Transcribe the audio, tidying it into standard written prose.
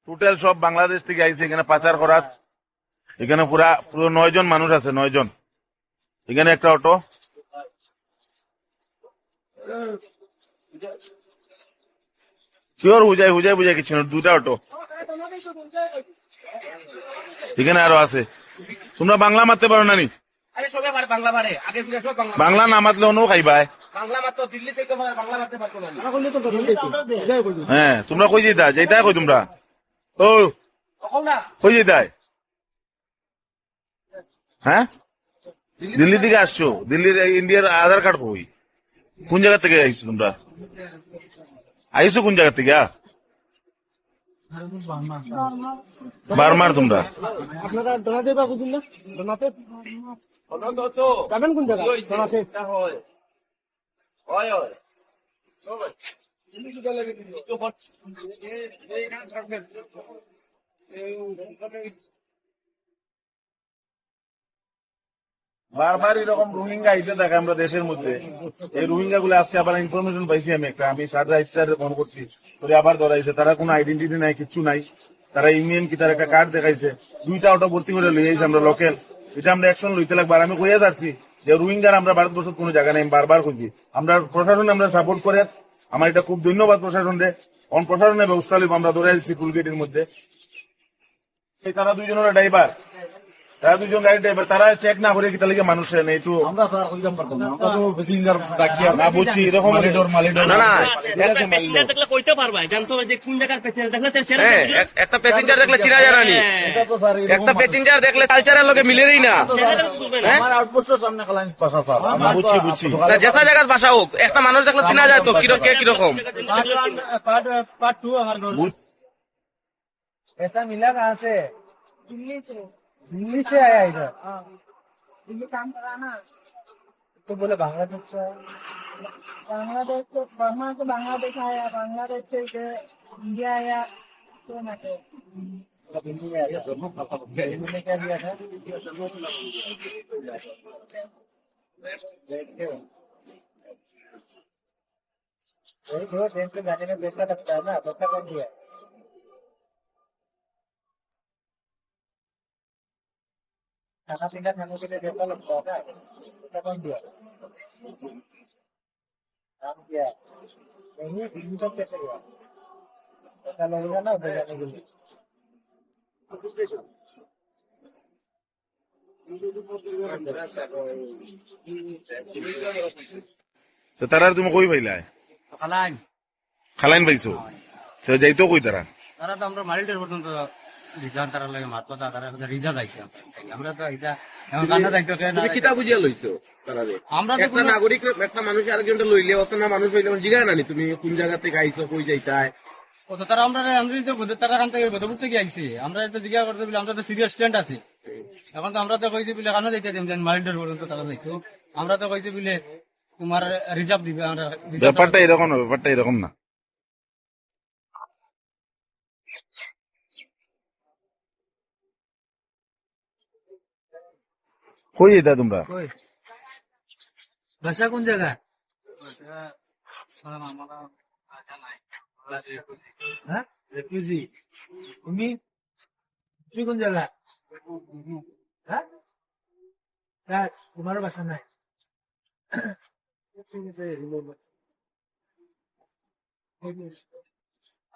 Total সব বাংলাদেশ থেকে আইছে এখানে পাচার করার। এখানে পুরো 9 জন মানুষ আছে, 9 জন। এখানে একটা অটো, শিওর হুজাই হুজাই বুঝাই কিছু না, 2টা অটো এখানে আরো আছে। তোমরা বাংলা মারতে পারো না নি? বাংলা না মাতলে অন্য খাইবাই। হ্যাঁ, তোমরা কই যেতা? যেটাই কই তোমরা। ও কই যেতাই? হ্যাঁ, দিল্লি থেকে আসছো? দিল্লির ইন্ডিয়ার আধার কার্ড কই? কোন জায়গা থেকে আইছো তোমরা? আইছো কোন জায়গা থেকে? বার্মার তোমরা? আপনারা ডোনাতে বা বুঝুন না, ডোনাতে যাবেন কোন জায়গা? ডোনাতে বারবার এরকম রোহিঙ্গা আইতে থাকে আমরা দেশের মধ্যে। এই রোহিঙ্গা গুলো আজকে আবার ইনফরমেশন পাইছি আমি স্যার ফোন করছি, করে আবার ধরাইছে। তারা কোনো আইডেন্টিটি নাই, কিচ্ছু নাই। তারা ইউনিয়ন কি তার একটা কার্ড দেখাইছে, 2টা অটো ভর্তি করে লই আইছি আমরা লোকাল। এটা আমরা অ্যাকশন লইতে লাগবে। আর আমি কইয়া যাচ্ছি যে রোহিঙ্গার আমরা ভারতবর্ষের কোনো জায়গা নেই, বারবার কইছি। আমরা প্রশাসন আমরা সাপোর্ট করে, আমার এটা খুব ধন্যবাদ প্রশাসন রে। অন প্রশাসনের ব্যবস্থা লইব, আমরা ধরে আইছি টুলগেটের মধ্যে। তারা 2জনের ড্রাইভার, তারা 2জন গাড়ি ড্রাইভার, তারা চেক না করে কি তাহলে মানুষের নেই একটু। আমরা স্যার কইলাম পারতাম না, আমরা তো প্যাসেঞ্জার ডাকি না বুঝছি এরকম মালিডোর না না প্যাসেঞ্জার দেখলে কইতে পারবা, জানতো যে কোন জায়গার প্যাসেঞ্জার দেখলে তেল ছেড়ে হ্যাঁ, একটা প্যাসেঞ্জার দেখলে চিনা জানা নি। এটা তো স্যার একটা প্যাসেঞ্জার দেখলে কালচারের লোকে মিলেরই না। আমার আউটপোস্টের সামনে কালাইন পাশা স্যার। আমরা বুঝছি। না, যেসা জায়গার বাসা হোক, একটা মানুষ দেখলে চিনা যায় তো কে কিরকম। पार्ट 2 हमारे घर ऐसा मिला कहाँ से? दिल्ली से आया इधर। दिल्ली काम कराना तो बोले बांग्लादेश से। बांग्लादेश तो बर्मा से बांग्लादेश आया, बांग्लादेश से इंडिया आया तो ना तो दिल्ली में आया। दिल्ली में क्या किया था? वही जो ट्रेन पे जाने में पैसा लगता है ना, पैसा कौन दिया? खाना पीना खाने के लिए पैसा लगता है ना, पैसा कौन दिया? काम किया नहीं, दिल्ली तक कैसे गया? पैसा लगेगा ना उधर जाने के लिए। তো তারা তুমি কই পাইলাই? খালাইন খালাইন পাইছো? তো যাইতো কই তারা? তারা তো আমরা মালিটের পর্যন্ত রিজার্ভ তারা লাগে মাত্র তারা রিজার্ভ আইছে। আমরা তো এটা এমন কান্না দেখতে তুমি কিতা বুঝিয়া লইছো তারারে? আমরা তো একটা নাগরিক, একটা মানুষ আরেকজনটা লইলে অচেনা মানুষ হইলে জিগায় না নি তুমি কোন জায়গা থেকে আইছো, কই যাইতায়। কত তারা আমরা তো তারা কান থেকে গদপুর থেকে আইছি। আমরা তো জিজ্ঞাসা করতে বলে আমরা তো সিরিয়াস স্ট্যান্ড আছে। এখন তো আমরা তো কইছি বলে কান্না যাইতে দিন মালিটের পর্যন্ত তারা যাইতো। আমরা তো কইছি বলে তোমার রিজার্ভ দিবে। আমরা ব্যাপারটা এরকম না, ব্যাপারটা এরকম না। কই যেতা তোমরা? भाषा कौन जगह? हाँ? रेफ्यूजी। तुम्ही तुम्ही कौन जगह? हाँ? क्या तुम्हारा भाषा नहीं? ठीक है